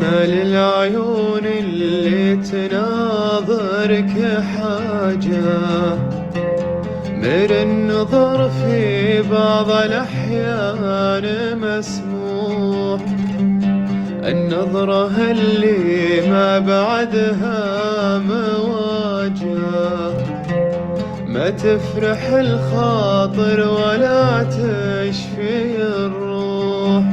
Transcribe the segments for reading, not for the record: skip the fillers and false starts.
ما للعيون اللي تناظرك حاجة من النظر في بعض الأحيان مسموح. النظرة اللي ما بعدها مواجهة ما تفرح الخاطر ولا تشفي الروح.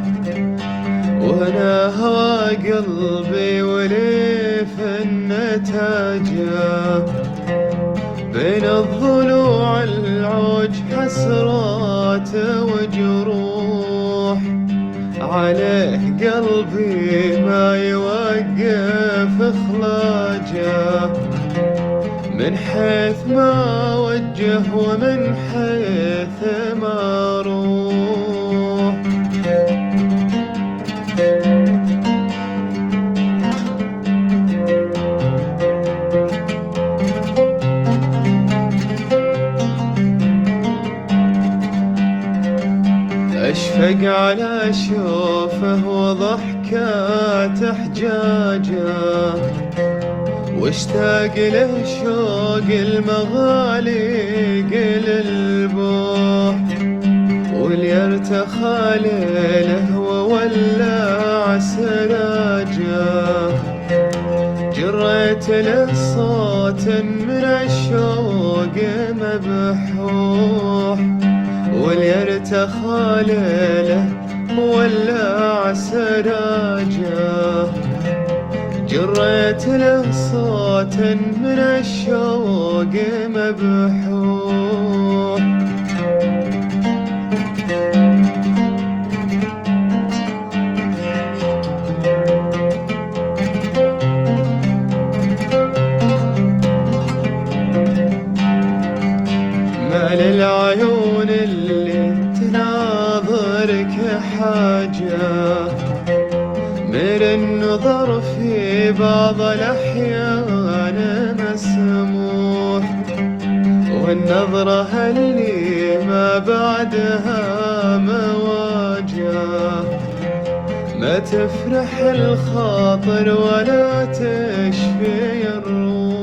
وانا هوى قلبي ولي في النتاجة بين الضلوع العوج حسرات وجروح. عليه قلبي ما يوقف اخلاجه من حيث ما وجه ومن حيث ما روح. أشفق على شوفه وضحكات حجاجه واشتاق له شوق المغاليق للبوح. وليرتخى ليله وولع سراجه جريت له صوت من الشوق مبحوح. وليرتخى ليله وولع سراجه جريت له صوت من الشوق مبحوح. ما للعيون اللي تناظرك حاجة من النظر في بعض الأحيان مسموح. والنظرة اللي ما بعدها مواجهة ما تفرح الخاطر ولا تشفي الروح.